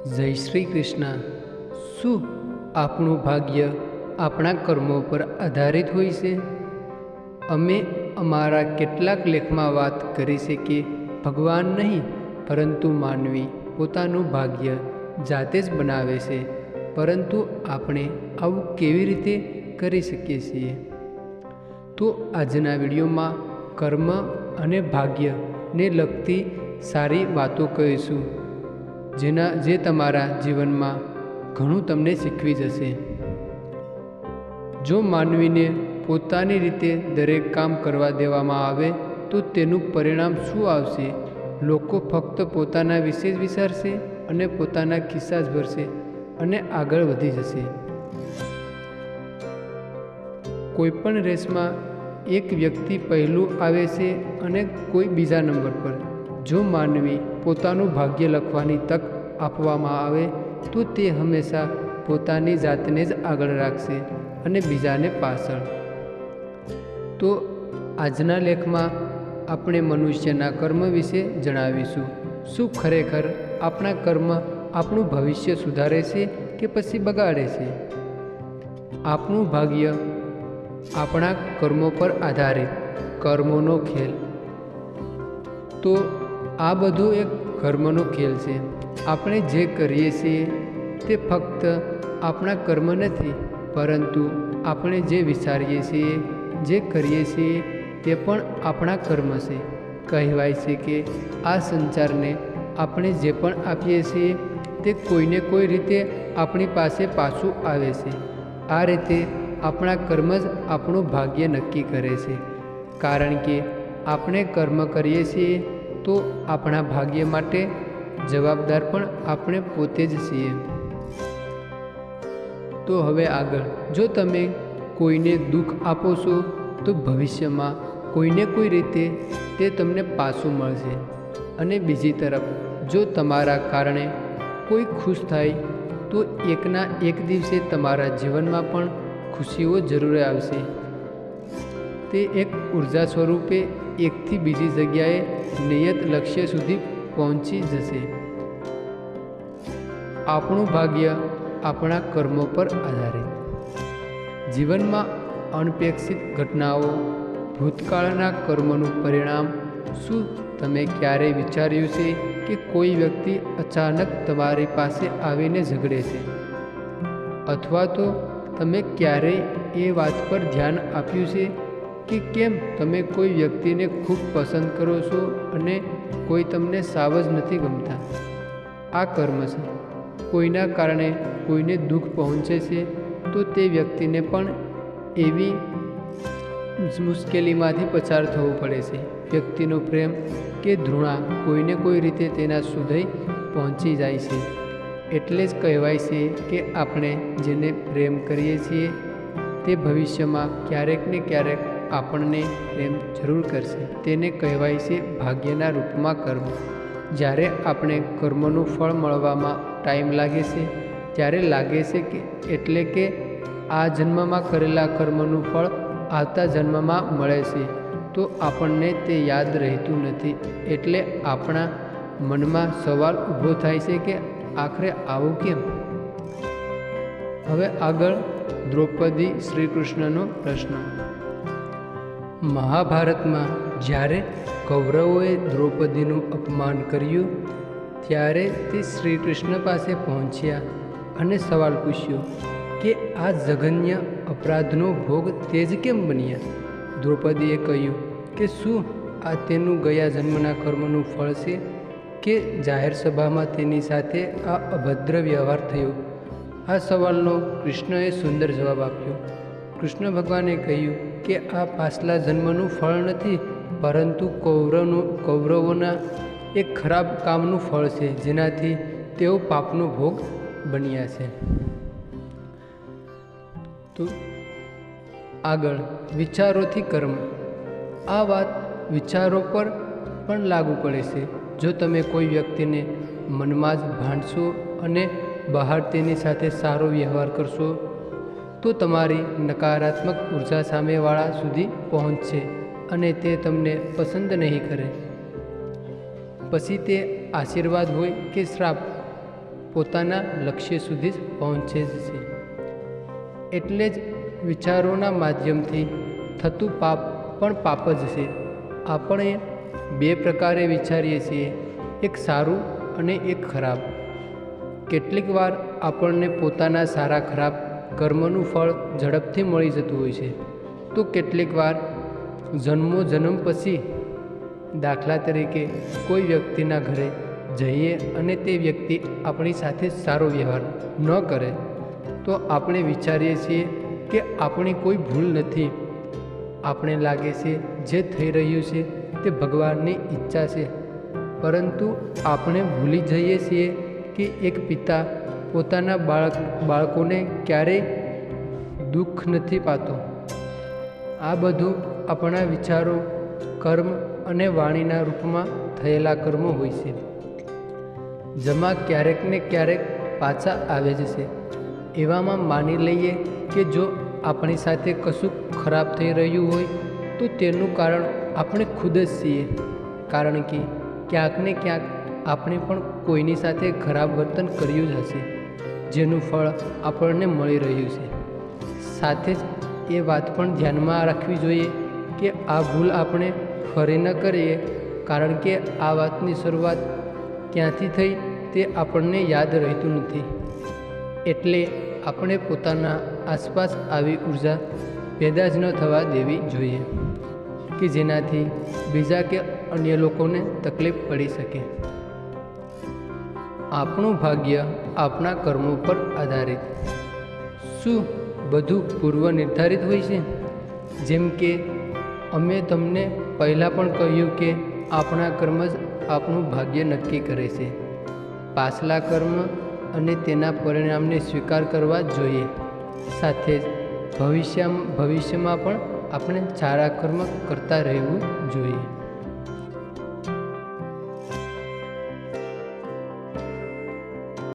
જય શ્રી કૃષ્ણ। શું આપણું ભાગ્ય આપણા કર્મો પર આધારિત હોય છે? અમે અમારા કેટલાક લેખમાં વાત કરી છે કે ભગવાન નહીં પરંતુ માનવી પોતાનું ભાગ્ય જાતે જ બનાવે છે, પરંતુ આપણે આવું કેવી રીતે કરી શકીએ છીએ? તો આજના વિડીયોમાં કર્મ અને ભાગ્યને લગતી સારી વાતો કહીશું, જે તમારા જીવનમાં ઘણું તમને શીખવી જશે। જો માનવીને પોતાની રીતે દરેક કામ કરવા દેવામાં આવે તો તેનું પરિણામ શું આવશે? લોકો ફક્ત પોતાના વિશે જ વિચારશે અને પોતાના ખિસ્સા જ ભરશે અને આગળ વધી જશે। કોઈપણ રેસમાં એક વ્યક્તિ પહેલું આવે છે અને કોઈ બીજા નંબર પર। જો માનવી પોતાનું ભાગ્ય લખવાની તક આપવામાં આવે તો તે હંમેશા પોતાની જાતને જ આગળ રાખશે અને બીજાને પાછળ। તો આજના લેખમાં આપણે મનુષ્યના કર્મ વિશે જણાવીશું। શું ખરેખર આપણા કર્મ આપણું ભવિષ્ય સુધારે છે કે પછી બગાડે છે? આપણું ભાગ્ય આપણા કર્મો પર આધારિત, કર્મોનો ખેલ। તો આ બધું એક કર્મનો ખેલ છે। આપણે જે કરીએ છીએ તે ફક્ત આપણા કર્મ નથી, પરંતુ આપણે જે વિચારીએ છીએ, જે કરીએ છીએ તે પણ આપણા કર્મ છે। કહેવાય છે કે આ સંસારને આપણે જે પણ આપીએ છીએ તે કોઈને કોઈ રીતે આપણી પાસે પાછું આવે છે। આ રીતે આપણા કર્મ જ આપણું ભાગ્ય નક્કી કરે છે, કારણ કે આપણે કર્મ કરીએ છીએ તો આપણા ભાગ્ય માટે જવાબદાર પણ આપણે પોતે જ છીએ। તો હવે આગળ, જો તમે કોઈને દુઃખ આપો છો તો ભવિષ્યમાં કોઈને કોઈ રીતે તે તમને પાછું મળશે, અને બીજી તરફ જો તમારા કારણે કોઈ ખુશ થાય તો એકના એક દિવસે તમારા જીવનમાં પણ ખુશીઓ જરૂર આવશે। તે એક ઉર્જા સ્વરૂપે એકથી બીજી જગ્યાએ નિયત લક્ષ્ય સુધી પહોંચી જશે। આપણું ભાગ્ય આપણા કર્મો પર આધારિત। જીવનમાં અનપેક્ષિત ઘટનાઓ, ભૂતકાળના કર્મોનું પરિણામ। શું તમે ક્યારેય વિચાર્યું છે કે કોઈ વ્યક્તિ અચાનક તમારી પાસે આવીને ઝઘડે છે? અથવા તો તમે ક્યારેય એ વાત પર ધ્યાન આપ્યું છે કે કેમ તમે કોઈ વ્યક્તિને ખૂબ પસંદ કરો છો અને કોઈ તમને સાવ જ નથી ગમતા? આ કર્મ છે। કોઈના કારણે કોઈને દુઃખ પહોંચે છે તો તે વ્યક્તિને પણ એવી મુશ્કેલીમાંથી પસાર થવું પડે છે। વ્યક્તિનો પ્રેમ કે ઘૃણા કોઈને કોઈ રીતે તેના સુધી પહોંચી જાય છે। એટલે જ કહેવાય છે કે આપણે જેને પ્રેમ કરીએ છીએ તે ભવિષ્યમાં ક્યારેક ને ક્યારેક આપણને પ્રેમ જરૂર કરશે। તેને કહેવાય છે ભાગ્યના રૂપમાં કર્મ। જ્યારે આપણે કર્મનું ફળ મળવામાં ટાઈમ લાગે છે ત્યારે લાગે છે કે એટલે કે આ જન્મમાં કરેલા કર્મનું ફળ આવતા જન્મમાં મળે છે, તો આપણને તે યાદ રહેતું નથી। એટલે આપણા મનમાં સવાલ ઊભો થાય છે કે આખરે આવું કેમ? હવે આગળ, દ્રૌપદી શ્રી કૃષ્ણનો પ્રશ્ન। મહાભારતમાં જ્યારે કૌરવોએ દ્રૌપદીનું અપમાન કર્યું ત્યારે તે શ્રી કૃષ્ણ પાસે પહોંચ્યા અને સવાલ પૂછ્યો કે આ જઘન્ય અપરાધનો ભોગ તે જ કેમ બન્યા? દ્રૌપદીએ કહ્યું કે શું આ તેનું ગયા જન્મના કર્મનું ફળ છે કે જાહેર સભામાં તેની સાથે આ અભદ્ર વ્યવહાર થયો? આ સવાલનો કૃષ્ણએ સુંદર જવાબ આપ્યો। કૃષ્ણ ભગવાને કહ્યું કે આ પાછલા જન્મનું ફળ નથી, પરંતુ કૌરવોના એક ખરાબ કામનું ફળ છે, જેનાથી તેઓ પાપનો ભોગ બન્યા છે। તો આગળ, વિચારોથી કર્મ। આ વાત વિચારો પર પણ લાગુ પડે છે। જો તમે કોઈ વ્યક્તિને મનમાં જ ભાંડશો અને બહાર તેની સાથે સારો વ્યવહાર કરશો તો તમારી નકારાત્મક ઉર્જા સામેવાળા સુધી પહોંચશે અને તે તમને પસંદ નહીં કરે। પછી તે આશીર્વાદ હોય કે શ્રાપ, પોતાના લક્ષ્ય સુધી જ પહોંચે છે. એટલે જ વિચારોના માધ્યમથી થતું પાપ પણ પાપ જ છે. આપણે બે પ્રકારે વિચારીએ છીએ, એક સારું અને એક ખરાબ. કેટલીક વાર આપણને પોતાના સારા ખરાબ કર્મનું ફળ ઝડપથી મળી જતું હોય છે, તો કેટલીક વાર જન્મો જન્મ પછી, દાખલા તરીકે કોઈ વ્યક્તિના ઘરે જઈએ અને તે વ્યક્તિ આપણી સાથે સારો વ્યવહાર ન કરે તો આપણે વિચારીએ છીએ કે આપણી કોઈ ભૂલ નથી. આપણે લાગે છે જે થઈ રહ્યું છે તે ભગવાનની ઈચ્છા છે, પરંતુ આપણે ભૂલી જઈએ છીએ કે એક પિતા પોતાના બાળકોને ક્યારેય દુઃખ નથી પાતો. આ બધું આપણા વિચારો, કર્મ અને વાણીના રૂપમાં થયેલા કર્મો હોય છે, જેમાં ક્યારેક ને ક્યારેક પાછા આવે જ છે. એવામાં માની લઈએ કે જો આપણી સાથે કશું ખરાબ થઈ રહ્યું હોય તો તેનું કારણ આપણે ખુદ જ છીએ, કારણ કે ક્યાંક ને ક્યાંક આપણે પણ કોઈની સાથે ખરાબ વર્તન કર્યું જ હશે, જેનું ફળ આપણને મળી રહ્યું છે. સાથે જ એ વાત પણ ધ્યાનમાં રાખવી જોઈએ કે આ ભૂલ આપણે ફરી ન કરીએ, કારણ કે આ વાતની શરૂઆત ક્યાંથી થઈ તે આપણને યાદ રહેતું નથી. એટલે આપણે પોતાના આસપાસ આવી ઉર્જા પેદા જ ન થવા દેવી જોઈએ કે જેનાથી બીજા કે અન્ય લોકોને તકલીફ પડી શકે. આપણું ભાગ્ય આપણા કર્મો પર આધારિત. શું બધું પૂર્વ નિર્ધારિત હોય છે? જેમ કે અમે તમને પહેલાં પણ કહ્યું કે આપણા કર્મ જ આપણું ભાગ્ય નક્કી કરે છે. પાછલા કર્મ અને તેના પરિણામને સ્વીકાર કરવા જોઈએ. સાથે જ ભવિષ્યમાં પણ આપણે સારા કર્મ કરતા રહેવું જોઈએ.